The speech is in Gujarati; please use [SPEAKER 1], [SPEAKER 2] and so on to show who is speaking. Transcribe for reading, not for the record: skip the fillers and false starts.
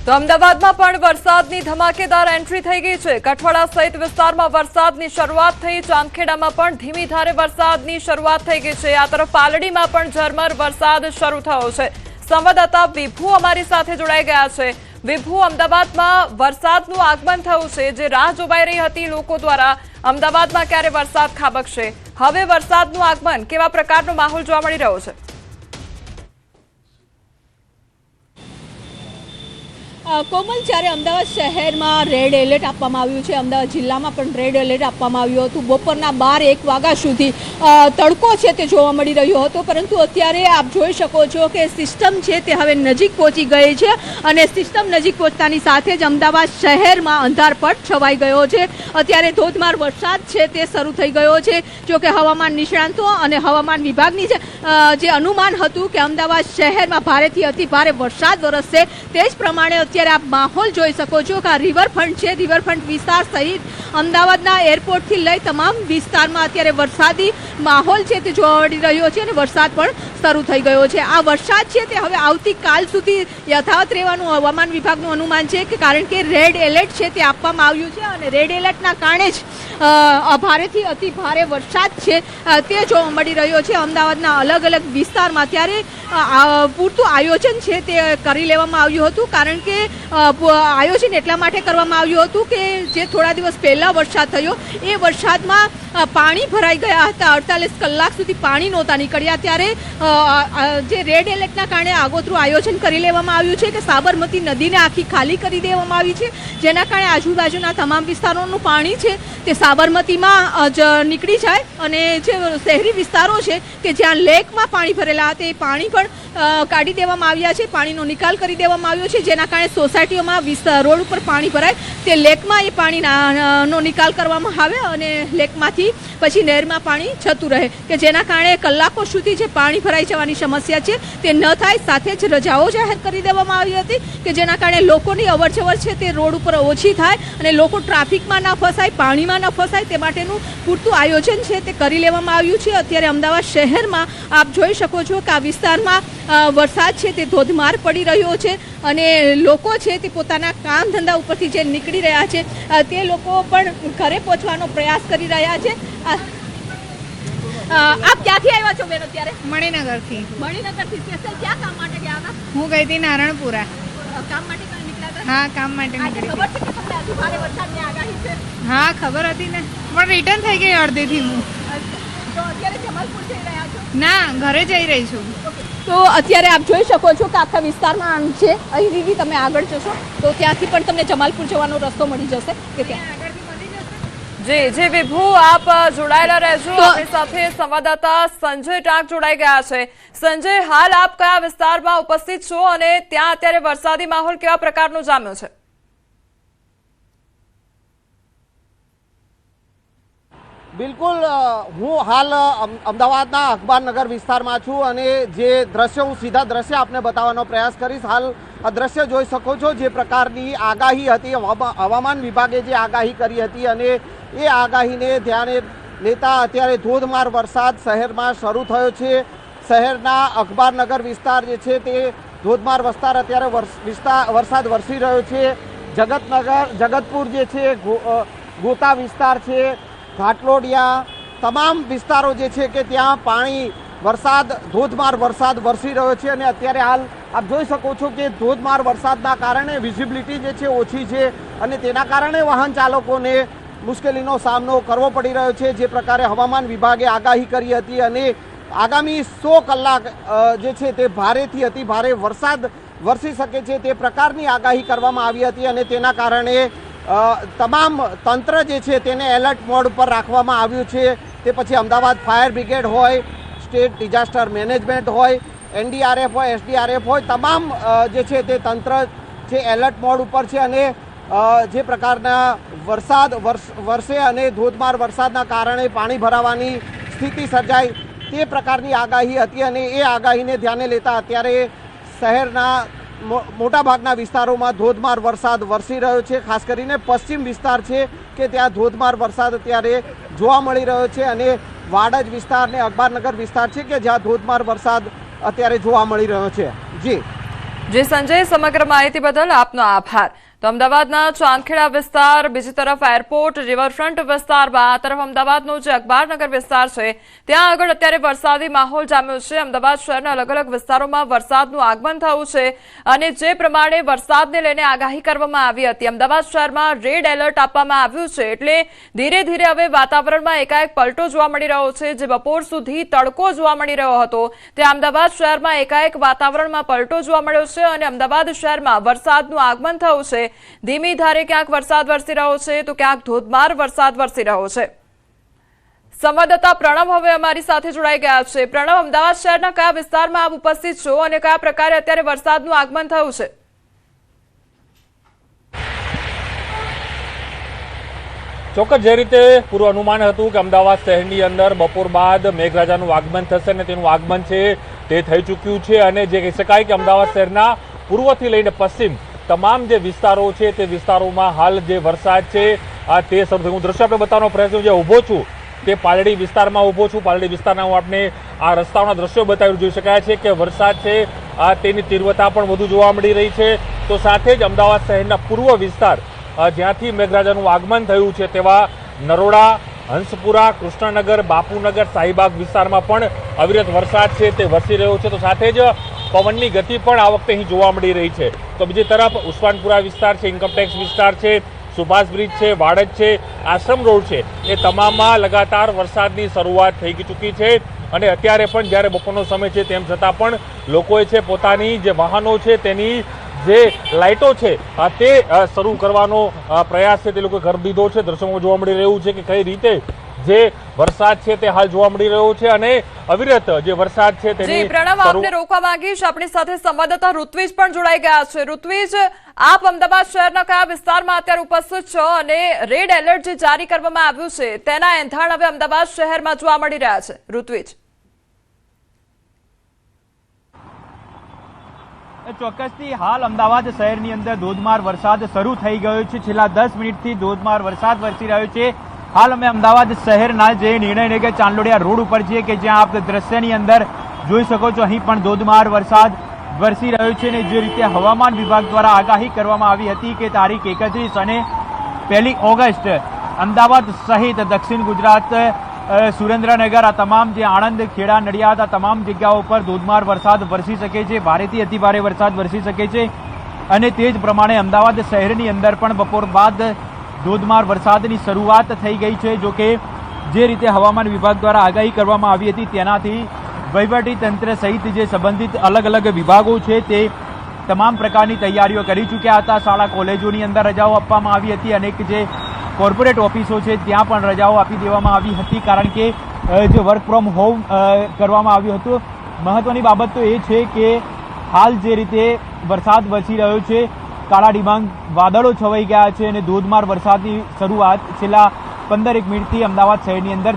[SPEAKER 1] તો અમદાવાદમાં પણ વરસાદની ધમાકેદાર એન્ટ્રી થઈ ગઈ છે। કઠવાડા સહિત વિસ્તારમાં વરસાદની શરૂઆત થઈ। ચાંદખેડામાં પણ ધીમી ધારે વરસાદની શરૂઆત થઈ ગઈ છે। આ તરફ પાલડીમાં પણ ઝરમર વરસાદ શરૂ થયો છે। સંવાદદાતા વિભુ અમારી સાથે જોડાઈ ગયા છે। વિભુ, અમદાવાદમાં વરસાદનું આગમન થયું છે, જે રાહ જોવાઈ રહી હતી લોકો દ્વારા અમદાવાદમાં ક્યારે વરસાદ ખાબકશે। હવે વરસાદનું આગમન કેવા પ્રકારનો માહોલ જોવા મળી રહ્યો છે?
[SPEAKER 2] કોમલ, જ્યારે અમદાવાદ શહેરમાં રેડ એલર્ટ આપવામાં આવ્યું છે, અમદાવાદ જિલ્લામાં પણ રેડ એલર્ટ આપવામાં આવ્યું હતું। બપોરના 12-1 વાગ્યા સુધી તડકો છે તે જોવા મળી રહ્યો હતો, પરંતુ અત્યારે આપ જોઈ શકો છો કે સિસ્ટમ છે તે હવે નજીક પહોંચી ગઈ છે અને સિસ્ટમ નજીક પહોંચતાની સાથે જ અમદાવાદ શહેરમાં અંધારપટ છવાઈ ગયો છે। અત્યારે ધોધમાર વરસાદ છે તે શરૂ થઈ ગયો છે। જો કે હવામાન નિષ્ણાંતો અને હવામાન વિભાગની જે અનુમાન હતું કે અમદાવાદ શહેરમાં ભારેથી અતિ ભારે વરસાદ વરસશે, તે જ પ્રમાણે અત્યારે આપ માહોલ જોઈ શકો છો કે આ રિવરફ્રન્ટ છે, રિવરફ્રન્ટ વિસ્તાર સહિત અમદાવાદના એરપોર્ટથી લઈ તમામ વિસ્તારમાં અત્યારે વરસાદી માહોલ છે તે જોવા મળી રહ્યો છે અને વરસાદ પણ શરૂ થઈ ગયો છે। આ વરસાદ છે તે હવે આવતીકાલ સુધી યથાવત રહેવાનું હવામાન વિભાગનું અનુમાન છે, કે કારણ કે રેડ એલર્ટ છે તે આપવામાં આવ્યું છે અને રેડ એલર્ટના કારણે જ ભારેથી અતિ ભારે વરસાદ છે તે જોવા મળી રહ્યો છે અમદાવાદના અલગ અલગ વિસ્તારમાં। ત્યારે પૂરતું આયોજન છે તે કરી લેવામાં આવ્યું હતું, કારણ કે આયોજન એટલા માટે કરવામાં આવ્યું હતું કે જે થોડા દિવસ પહેલાં વરસાદ થયો એ વરસાદમાં પાણી ભરાઈ ગયા હતા। 48 કલાક સુધી પાણી નહોતા નીકળ્યા। ત્યારે જે રેડ એલર્ટના કારણે આગોતરું આયોજન કરી લેવામાં આવ્યું છે કે સાબરમતી નદીને આખી ખાલી કરી દેવામાં આવી છે, જેના કારણે આજુબાજુના તમામ વિસ્તારોનું પાણી છે તે સાબરમતીમાં જ નીકળી જાય અને જે શહેરી વિસ્તારો છે કે જ્યાં લેકમાં પાણી ભરેલા હતા એ પાણી પણ કાઢી દેવામાં આવ્યા છે, પાણીનો નિકાલ કરી દેવામાં આવ્યો છે, જેના કારણે સોસાયટીઓમાં રોડ ઉપર પાણી ભરાય તે લેકમાં એ પાણીનો નિકાલ કરવામાં આવે અને લેકમાંથી પછી નહેરમાં પાણી જતું રહે, કે જેના કારણે કલાકો સુધી જે પાણી ભરાઈ જવાની સમસ્યા છે તે ન થાય। સાથે જ રજાઓ જાહેર કરી દેવામાં આવી હતી કે જેના કારણે લોકોની અવરજવર છે તે રોડ ઉપર ઓછી થાય અને લોકો ટ્રાફિકમાં ન ફસાય, પાણીમાં ન ફસાય, તે માટેનું પૂરતું આયોજન છે તે કરી લેવામાં આવ્યું છે। અત્યારે અમદાવાદ શહેરમાં આપ જોઈ શકો છો કે આ વિસ્તારમાં વરસાદ છે તે ધોધમાર પડી રહ્યો છે અને લોકો છે તે પોતાના કામ ધંધા ઉપરથી જે નીકળી રહ્યા છે તે લોકો પણ ઘરે પહોંચવાનો પ્રયાસ કરી રહ્યા છે। આપ ક્યાંથી આવ્યા છો બેન અત્યારે?
[SPEAKER 3] મણિનગરથી।
[SPEAKER 2] મણિનગરથી સ્પેશિયલ ક્યાં કામ માટે ગયા હતા?
[SPEAKER 3] હું ગઈ હતી નારણપુરા।
[SPEAKER 2] કામ માટે કઈ નીકળ્યા હતા?
[SPEAKER 3] હા, કામ માટે
[SPEAKER 2] આજે
[SPEAKER 3] નીકળી
[SPEAKER 2] ખબર છે કે તમને અતિ ભારે વરસાદની આગાહી છે?
[SPEAKER 3] હતી। હા, ખબર હતી ને, પણ રિટર્ન થઈ ગઈ અડધેથી હું।
[SPEAKER 2] તો અત્યારે જમાલપુર જઈ રહ્યા છો?
[SPEAKER 3] ના, ઘરે જઈ રહી છું।
[SPEAKER 2] તો અત્યારે આપ જોઈ શકો છો કે આખા વિસ્તારમાં છે, અહીંથી તમે આગળ જશો તો ત્યાંથી પણ તમને જમાલપુર જવાનો રસ્તો મળી જશે કે ત્યાં
[SPEAKER 1] જી વિભુ, આપ જોડાયેલા રહેજો। આપણી સાથે સંવાદદાતા સંજય ટાંક જોડાઈ ગયા છે। સંજય, હાલ આપ કયા વિસ્તારમાં ઉપસ્થિત છો અને ત્યાં અત્યારે વરસાદી માહોલ કેવા પ્રકારનો જામ્યો છે?
[SPEAKER 4] બિલકુલ, હું હાલ અમદાવાદના અખબારનગર વિસ્તારમાં છું અને જે દ્રશ્ય હું સીધા દ્રશ્ય આપને બતાવવાનો પ્રયાસ કરીશ। હાલ આ દ્રશ્ય જોઈ શકો છો, જે પ્રકારની આગાહી હતી, હવામાન વિભાગે જે આગાહી કરી હતી અને એ આગાહીને ધ્યાને લેતા અત્યારે ધોધમાર વરસાદ શહેરમાં શરૂ થયો છે। શહેરના અખબારનગર વિસ્તાર જે છે તે ધોધમાર વિસ્તાર અત્યારે વરસાદ વરસી રહ્યો છે। જગતપુર જે છે, ગોતા વિસ્તાર છે, ઘાટલોડિયા, તમામ વિસ્તારો જે છે કે ત્યાં પાણી ધોધમાર વરસાદ વરસી રહ્યો છે અને અત્યારે હાલ આપ જોઈ શકો છો કે ધોધમાર વરસાદના કારણે વિઝિબિલિટી જે છે ઓછી છે અને તેના કારણે વાહન ચાલકોને મુશ્કેલીનો સામનો કરવો પડી રહ્યો છે। જે પ્રકારે હવામાન વિભાગે આગાહી કરી હતી અને આગામી 100 કલાક જે છે તે ભારેથી અતિ ભારે વરસાદ વરસી શકે છે તે પ્રકારની આગાહી કરવામાં આવી હતી અને તેના કારણે તમામ તંત્ર જે છે તેને એલર્ટ મોડ પર રાખવામાં આવ્યું છે। તે પછી અમદાવાદ ફાયર બ્રિગેડ હોય, સ્ટેટ ડિઝાસ્ટર મેનેજમેન્ટ હોય, NDRF હોય, SDRF હોય, તમામ જે છે તે તંત્ર છે એલર્ટ મોડ ઉપર છે અને જે પ્રકારના વરસાદ વરસે અને ધોધમાર વરસાદના કારણે પાણી ભરાવાની સ્થિતિ સર્જાય તે પ્રકારની આગાહી હતી અને એ આગાહીને ધ્યાને લેતા અત્યારે શહેરના મોટાભાગના વિસ્તારોમાં ધોધમાર વરસાદ વરસી રહ્યો છે। ખાસ કરીને પશ્ચિમ વિસ્તાર છે કે ત્યાં ધોધમાર વરસાદ અત્યારે જોવા મળી રહ્યો છે અને વાડજ વિસ્તાર ને અખબારનગર વિસ્તાર છે કે જ્યાં ધોધમાર વરસાદ અત્યારે જોવા મળી રહ્યો છે। જી
[SPEAKER 1] જે સંજય સમગ્ર માહિતી બદલ આપનો આભાર। તો અમદાવાદના ચાંદખેડા વિસ્તાર, બીજી તરફ એરપોર્ટ, રિવરફ્રન્ટ વિસ્તારમાં, આ તરફ અમદાવાદનો જે અખબારનગર વિસ્તાર છે ત્યાં આગળ અત્યારે વરસાદી માહોલ જામ્યો છે। અમદાવાદ શહેરના અલગ અલગ વિસ્તારોમાં વરસાદનું આગમન થયું છે અને જે પ્રમાણે વરસાદને લઈને આગાહી કરવામાં આવી હતી, અમદાવાદ શહેરમાં રેડ એલર્ટ આપવામાં આવ્યું છે, એટલે ધીરે ધીરે હવે વાતાવરણમાં એકાએક પલટો જોવા મળી રહ્યો છે। જે બપોર સુધી તડકો જોવા મળી રહ્યો હતો તે અમદાવાદ શહેરમાં એકાએક વાતાવરણમાં પલટો જોવા મળ્યો છે અને અમદાવાદ શહેરમાં વરસાદનું આગમન થયું છે। ધીમી ધારે ક્યાંક વરસાદ વરસી રહ્યો છે તો ક્યાંક ધોધમાર વરસાદ વરસી રહ્યો છે। સંવાદદાતા પ્રણવ હવે અમારી સાથે જોડાઈ ગયા છે। પ્રણવ, અમદાવાદ શહેરના કયા વિસ્તારમાં આપ ઉપસ્થિત છો અને કયા પ્રકારે અત્યારે વરસાદનું આગમન થયું છે?
[SPEAKER 5] ચોક્કસ જે રીતે પૂર્વ અનુમાન હતું કે અમદાવાદ શહેરની અંદર બપોર બાદ મેઘરાજાનું આગમન થશે અને તેનું આગમન છે તે થઈ ચૂક્યું છે અને જે કહી શકાય કે અમદાવાદ શહેરના પૂર્વથી લઈને પશ્ચિમ તમામ જે વિસ્તારો છે તે વિસ્તારોમાં હાલ જે વરસાદ છે તે શરૂ થયું। હું દ્રશ્ય આપણે બતાવવાનો પ્રયત્ન જે ઊભો છું તે પાલડી વિસ્તારમાં ઊભો છું। પાલડી વિસ્તારના હું આપણે આ રસ્તાઓના દ્રશ્યો બતાવી જોઈ શકાય છે કે વરસાદ છે તેની તીવ્રતા પણ વધુ જોવા મળી રહી છે। તો સાથે જ અમદાવાદ શહેરના પૂર્વ વિસ્તાર જ્યાંથી મેઘરાજાનું આગમન થયું છે તેવા નરોડા, હંસપુરા, કૃષ્ણનગર, બાપુનગર, શાહીબાગ વિસ્તારમાં પણ અવિરત વરસાદ છે તે વરસી રહ્યો છે। તો સાથે જ પવનની ગતિ પણ આ વખતે અહીં જોવા મળી રહી છે। તો બીજી તરફ ઉસ્માનપુરા વિસ્તાર છે, ઇન્કમટેક્સ વિસ્તાર છે, સુભાષ બ્રિજ છે, વાડજ છે, આશ્રમ રોડ છે, એ તમામમાં લગાતાર વરસાદની શરૂઆત થઈ ચૂકી છે અને અત્યારે પણ જ્યારે બપોરનો સમય છે તેમ છતાં પણ લોકોએ છે પોતાની જે વાહનો છે તેની જે લાઇટો છે તે શરૂ કરવાનો પ્રયાસ છે તે લોકોએ કરી દીધો છે। દ્રશ્યોમાં જોવા મળી રહ્યું છે કે કઈ રીતે જે વરસાદ છે તે હાલ જોવા મળી રહ્યો છે અને અવિરત જે વરસાદ છે તેની
[SPEAKER 1] પ્રણવ, આપને રોકવા માંગીશ, આપણી સાથે સંવાદદાતા ઋત્વિજ પણ જોડાઈ ગયા છે। ઋત્વિજ, આપ અમદાવાદ શહેરના કયા વિસ્તારમાં અત્યારે ઉપસ્થિત છો અને રેડ એલર્ટ જે જારી કરવામાં આવ્યું છે તેના એંધાણ હવે અમદાવાદ શહેરમાં જોવા મળી રહ્યા છે? ઋત્વિજ,
[SPEAKER 6] ચોક્કસથી હાલ અમદાવાદ શહેરની અંદર ધોધમાર વરસાદ શરૂ થઈ ગયો છે। છેલ્લા 10 મિનિટથી ધોધમાર વરસાદ વરસી રહ્યો છે। હાલ અમે અમદાવાદ શહેરના જે નિર્ણયનગર ચાંદલોડિયા રોડ ઉપર છીએ કે જ્યાં આપ દ્રશ્યની અંદર જોઈ શકો છો અહીં પણ ધોધમાર વરસાદ વરસી રહ્યો છે અને જે રીતે હવામાન વિભાગ દ્વારા આગાહી કરવામાં આવી હતી કે તારીખ 31 અને 1 ઓગસ્ટ અમદાવાદ સહિત દક્ષિણ ગુજરાત, સુરેન્દ્રનગર, આ તમામ જે આણંદ, ખેડા, નડિયાદ, આ તમામ જગ્યાઓ પર ધોધમાર વરસાદ વરસી શકે છે, ભારેથી અતિભારે વરસાદ વરસી શકે છે અને તે જ પ્રમાણે અમદાવાદ શહેરની અંદર પણ બપોર બાદ ધોધમાર વરસાદની શરૂઆત થઈ ગઈ છે। જો કે જે રીતે હવામાન વિભાગ દ્વારા આગાહી કરવામાં આવી હતી તેનાથી વહીવટી તંત્ર સહિત જે સંબંધિત અલગ અલગ વિભાગો છે તે તમામ પ્રકારની તૈયારીઓ કરી ચૂક્યા હતા। શાળા કોલેજોની અંદર રજાઓ આપવામાં આવી હતી, અનેક જે કોર્પોરેટ ઓફિસો છે ત્યાં પણ રજાઓ આપી દેવામાં આવી હતી કારણ કે જે વર્ક ફ્રોમ હોમ કરવામાં આવ્યું હતું। મહત્વની બાબત તો એ છે કે હાલ જે રીતે વરસાદ વરસી રહ્યો છે, કાળા ડિબાંગ વાદળો છવાઈ ગયા છે અને ધોધમાર વરસાદની શરૂઆત છેલ્લા 15 મિનિટથી અમદાવાદ શહેરની અંદર